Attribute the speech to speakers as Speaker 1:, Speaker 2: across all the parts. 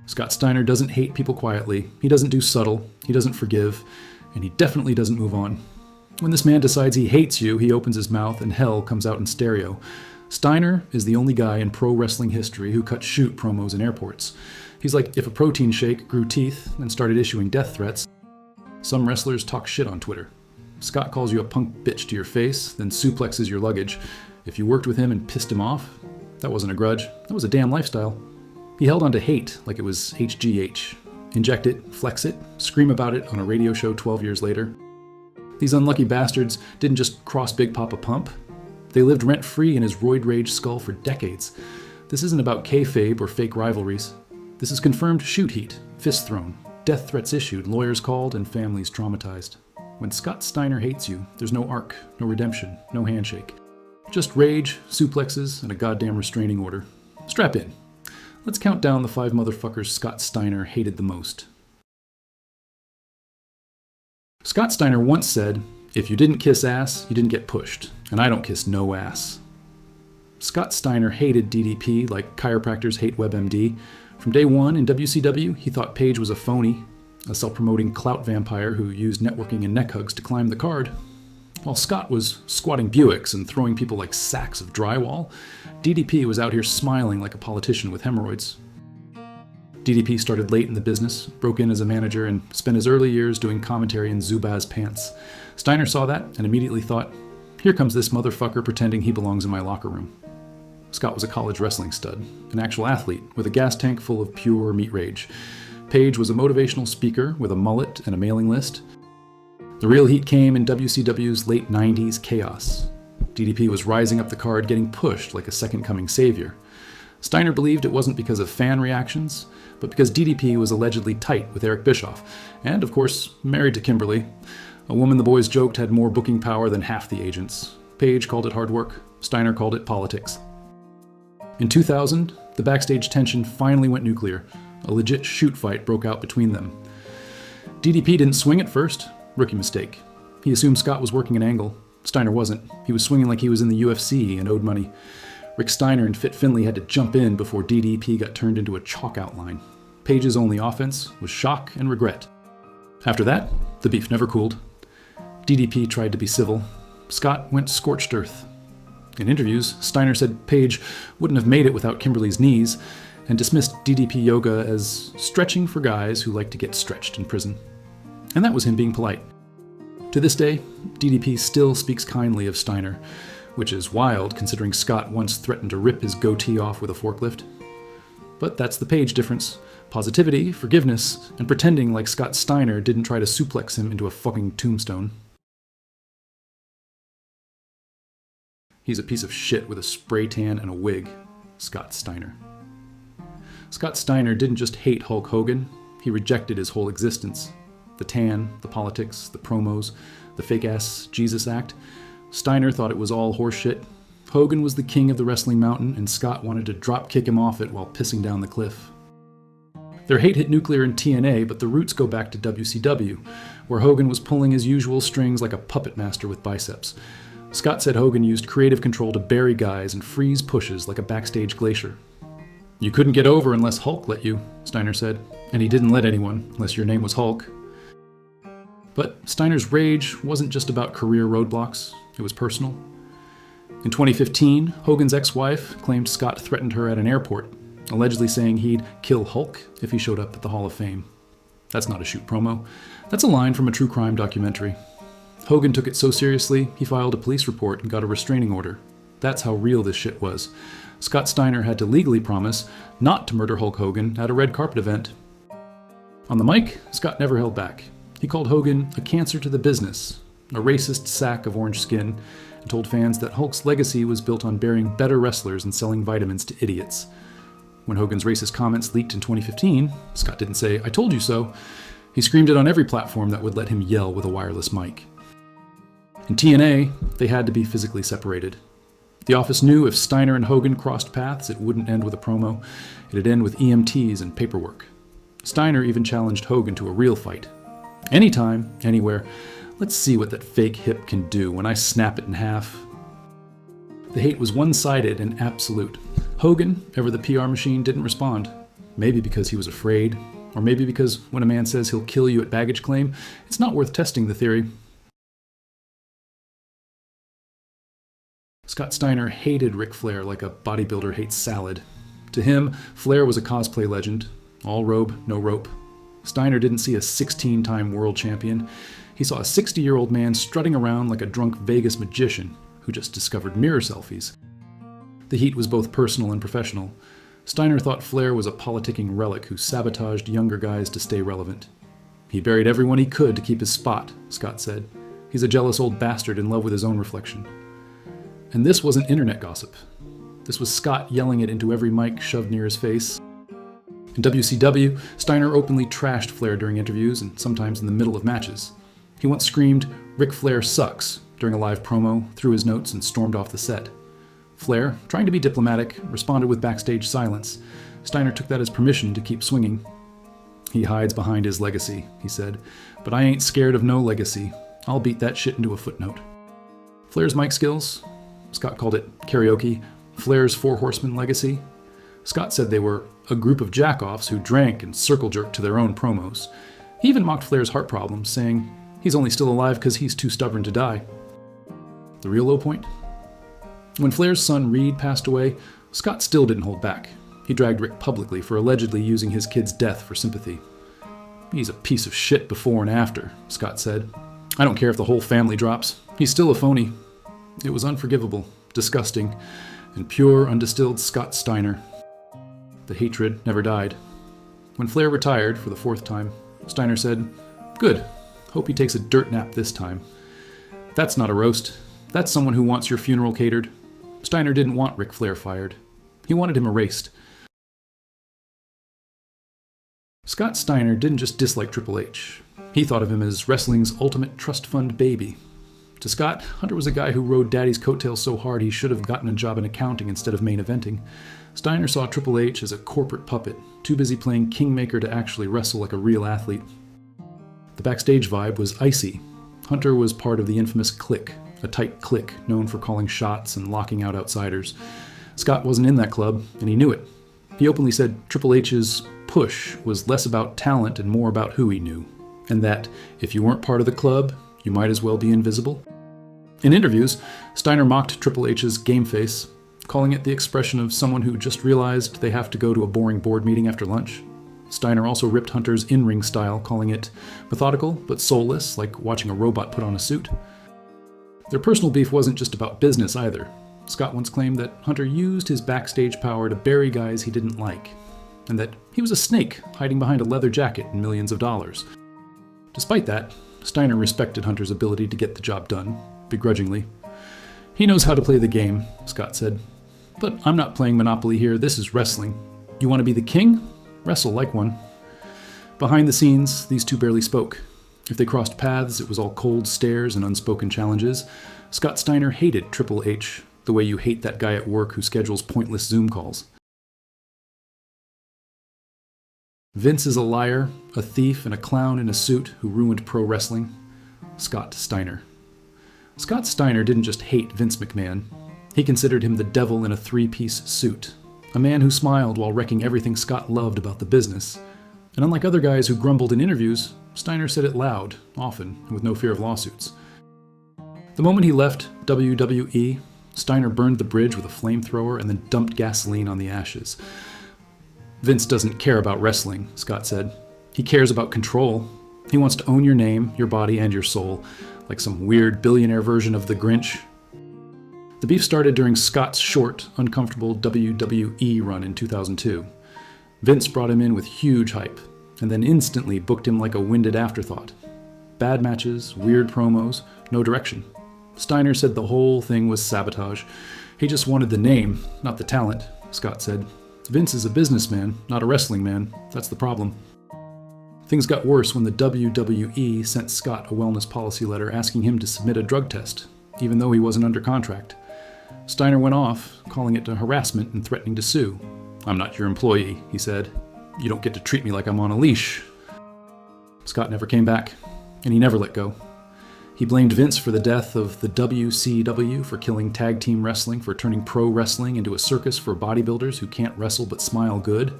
Speaker 1: Scott Steiner doesn't hate people quietly, he doesn't do subtle, he doesn't forgive, and he definitely doesn't move on. When this man decides he hates you, he opens his mouth and hell comes out in stereo. Steiner is the only guy in pro wrestling history who cut shoot promos in airports. He's like if a protein shake grew teeth and started issuing death threats. Some wrestlers talk shit on Twitter. Scott calls you a punk bitch to your face, then suplexes your luggage. If you worked with him and pissed him off, that wasn't a grudge, that was a damn lifestyle. He held on to hate like it was HGH. Inject it, flex it, scream about it on a radio show 12 years later. These unlucky bastards didn't just cross Big Poppa Pump. They lived rent-free in his roid-rage skull for decades. This isn't about kayfabe or fake rivalries. This is confirmed shoot heat, fist thrown, death threats issued, lawyers called, and families traumatized. When Scott Steiner hates you, there's no arc, no redemption, no handshake. Just rage, suplexes, and a goddamn restraining order. Strap in. Let's count down the 5 motherfuckers Scott Steiner hated the most. Scott Steiner once said, "If you didn't kiss ass, you didn't get pushed, and I don't kiss no ass." Scott Steiner hated DDP like chiropractors hate WebMD. From day one in WCW, he thought Page was a phony, a self-promoting clout vampire who used networking and neck hugs to climb the card. While Scott was squatting Buicks and throwing people like sacks of drywall, DDP was out here smiling like a politician with hemorrhoids. DDP started late in the business, broke in as a manager, and spent his early years doing commentary in Zubaz pants. Steiner saw that and immediately thought, here comes this motherfucker pretending he belongs in my locker room. Scott was a college wrestling stud, an actual athlete with a gas tank full of pure meat rage. Page was a motivational speaker with a mullet and a mailing list. The real heat came in WCW's late 90s chaos. DDP was rising up the card, getting pushed like a second-coming savior. Steiner believed it wasn't because of fan reactions, but because DDP was allegedly tight with Eric Bischoff, and, of course, married to Kimberly, a woman the boys joked had more booking power than half the agents. Page called it hard work. Steiner called it politics. In 2000, the backstage tension finally went nuclear. A legit shoot fight broke out between them. DDP didn't swing at first. Rookie mistake. He assumed Scott was working an angle. Steiner wasn't. He was swinging like he was in the UFC and owed money. Rick Steiner and Fit Finlay had to jump in before DDP got turned into a chalk outline. Page's only offense was shock and regret. After that, the beef never cooled. DDP tried to be civil. Scott went scorched earth. In interviews, Steiner said Page wouldn't have made it without Kimberly's knees, and dismissed DDP yoga as stretching for guys who like to get stretched in prison. And that was him being polite. To this day, DDP still speaks kindly of Steiner, which is wild considering Scott once threatened to rip his goatee off with a forklift. But that's the Page difference. Positivity, forgiveness, and pretending like Scott Steiner didn't try to suplex him into a fucking tombstone. He's a piece of shit with a spray tan and a wig. Scott Steiner. Scott Steiner didn't just hate Hulk Hogan, he rejected his whole existence. The tan, the politics, the promos, the fake-ass Jesus act. Steiner thought it was all horseshit. Hogan was the king of the wrestling mountain, and Scott wanted to drop-kick him off it while pissing down the cliff. Their hate hit nuclear in TNA, but the roots go back to WCW, where Hogan was pulling his usual strings like a puppet master with biceps. Scott said Hogan used creative control to bury guys and freeze pushes like a backstage glacier. "You couldn't get over unless Hulk let you," Steiner said, and he didn't let anyone, unless your name was Hulk. But Steiner's rage wasn't just about career roadblocks, it was personal. In 2015, Hogan's ex-wife claimed Scott threatened her at an airport, allegedly saying he'd kill Hulk if he showed up at the Hall of Fame. That's not a shoot promo. That's a line from a true crime documentary. Hogan took it so seriously, he filed a police report and got a restraining order. That's how real this shit was. Scott Steiner had to legally promise not to murder Hulk Hogan at a red carpet event. On the mic, Scott never held back. He called Hogan a cancer to the business, a racist sack of orange skin, and told fans that Hulk's legacy was built on burying better wrestlers and selling vitamins to idiots. When Hogan's racist comments leaked in 2015, Scott didn't say, "I told you so." He screamed it on every platform that would let him yell with a wireless mic. In TNA, they had to be physically separated. The office knew if Steiner and Hogan crossed paths, it wouldn't end with a promo. It'd end with EMTs and paperwork. Steiner even challenged Hogan to a real fight. Anytime, anywhere. Let's see what that fake hip can do when I snap it in half. The hate was one-sided and absolute. Hogan, ever the PR machine, didn't respond. Maybe because he was afraid, or maybe because when a man says he'll kill you at baggage claim, it's not worth testing the theory. Scott Steiner hated Ric Flair like a bodybuilder hates salad. To him, Flair was a cosplay legend. All robe, no rope. Steiner didn't see a 16-time world champion. He saw a 60-year-old man strutting around like a drunk Vegas magician who just discovered mirror selfies. The heat was both personal and professional. Steiner thought Flair was a politicking relic who sabotaged younger guys to stay relevant. He buried everyone he could to keep his spot, Scott said. He's a jealous old bastard in love with his own reflection. And this wasn't internet gossip. This was Scott yelling it into every mic shoved near his face. In WCW, Steiner openly trashed Flair during interviews and sometimes in the middle of matches. He once screamed, "Ric Flair sucks," during a live promo, threw his notes, and stormed off the set. Flair, trying to be diplomatic, responded with backstage silence. Steiner took that as permission to keep swinging. "He hides behind his legacy," he said, "but I ain't scared of no legacy. I'll beat that shit into a footnote." Flair's mic skills? Scott called it karaoke. Flair's Four Horsemen legacy? Scott said they were a group of jack-offs who drank and circle-jerked to their own promos. He even mocked Flair's heart problems, saying he's only still alive because he's too stubborn to die. The real low point? When Flair's son Reed passed away, Scott still didn't hold back. He dragged Rick publicly for allegedly using his kid's death for sympathy. "He's a piece of shit before and after," Scott said. "I don't care if the whole family drops. He's still a phony." It was unforgivable, disgusting, and pure, undistilled Scott Steiner. The hatred never died. When Flair retired for the 4th time, Steiner said, "Good. Hope he takes a dirt nap this time." That's not a roast. That's someone who wants your funeral catered. Steiner didn't want Ric Flair fired. He wanted him erased. Scott Steiner didn't just dislike Triple H. He thought of him as wrestling's ultimate trust fund baby. To Scott, Hunter was a guy who rode Daddy's coattails so hard he should have gotten a job in accounting instead of main eventing. Steiner saw Triple H as a corporate puppet, too busy playing kingmaker to actually wrestle like a real athlete. The backstage vibe was icy. Hunter was part of the infamous clique, a tight clique known for calling shots and locking out outsiders. Scott wasn't in that club, and he knew it. He openly said Triple H's push was less about talent and more about who he knew, and that if you weren't part of the club, you might as well be invisible. In interviews, Steiner mocked Triple H's game face, calling it the expression of someone who just realized they have to go to a boring board meeting after lunch. Steiner also ripped Hunter's in-ring style, calling it methodical but soulless, like watching a robot put on a suit. Their personal beef wasn't just about business either. Scott once claimed that Hunter used his backstage power to bury guys he didn't like, and that he was a snake hiding behind a leather jacket and millions of dollars. Despite that, Steiner respected Hunter's ability to get the job done, begrudgingly. "He knows how to play the game," Scott said. "But I'm not playing Monopoly here, this is wrestling. You want to be the king? Wrestle like one." Behind the scenes, these two barely spoke. If they crossed paths, it was all cold stares and unspoken challenges. Scott Steiner hated Triple H, the way you hate that guy at work who schedules pointless Zoom calls. Vince is a liar, a thief, and a clown in a suit who ruined pro wrestling. Scott Steiner. Scott Steiner didn't just hate Vince McMahon. He considered him the devil in a 3-piece suit, a man who smiled while wrecking everything Scott loved about the business. And unlike other guys who grumbled in interviews, Steiner said it loud, often, and with no fear of lawsuits. The moment he left WWE, Steiner burned the bridge with a flamethrower and then dumped gasoline on the ashes. "Vince doesn't care about wrestling," Scott said. "He cares about control. He wants to own your name, your body, and your soul, like some weird billionaire version of the Grinch." The beef started during Scott's short, uncomfortable WWE run in 2002. Vince brought him in with huge hype, and then instantly booked him like a winded afterthought. Bad matches, weird promos, no direction. Steiner said the whole thing was sabotage. He just wanted the name, not the talent, Scott said. "Vince is a businessman, not a wrestling man. That's the problem." Things got worse when the WWE sent Scott a wellness policy letter asking him to submit a drug test, even though he wasn't under contract. Steiner went off, calling it harassment and threatening to sue. "I'm not your employee," he said. "You don't get to treat me like I'm on a leash." Scott never came back, and he never let go. He blamed Vince for the death of the WCW, for killing tag team wrestling, for turning pro wrestling into a circus for bodybuilders who can't wrestle but smile good.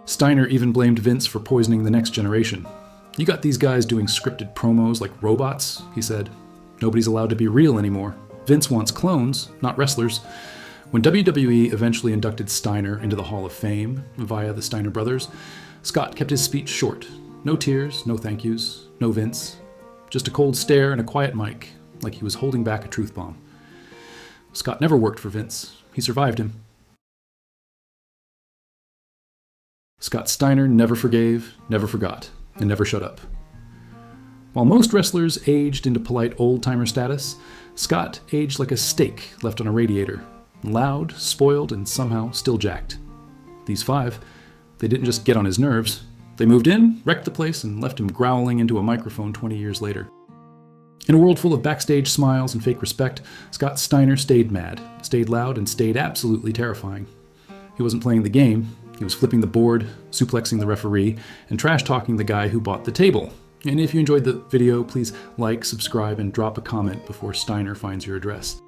Speaker 1: Steiner even blamed Vince for poisoning the next generation. "You got these guys doing scripted promos like robots," he said. "Nobody's allowed to be real anymore. Vince wants clones, not wrestlers." When WWE eventually inducted Steiner into the Hall of Fame via the Steiner brothers, Scott kept his speech short. No tears, no thank yous, no Vince. Just a cold stare and a quiet mic, like he was holding back a truth bomb. Scott never worked for Vince. He survived him. Scott Steiner never forgave, never forgot, and never shut up. While most wrestlers aged into polite old-timer status, Scott aged like a steak left on a radiator. Loud, spoiled, and somehow still jacked. These five, they didn't just get on his nerves. They moved in, wrecked the place, and left him growling into a microphone 20 years later. In a world full of backstage smiles and fake respect, Scott Steiner stayed mad, stayed loud, and stayed absolutely terrifying. He wasn't playing the game. He was flipping the board, suplexing the referee, and trash-talking the guy who bought the table. And if you enjoyed the video, please like, subscribe, and drop a comment before Steiner finds your address.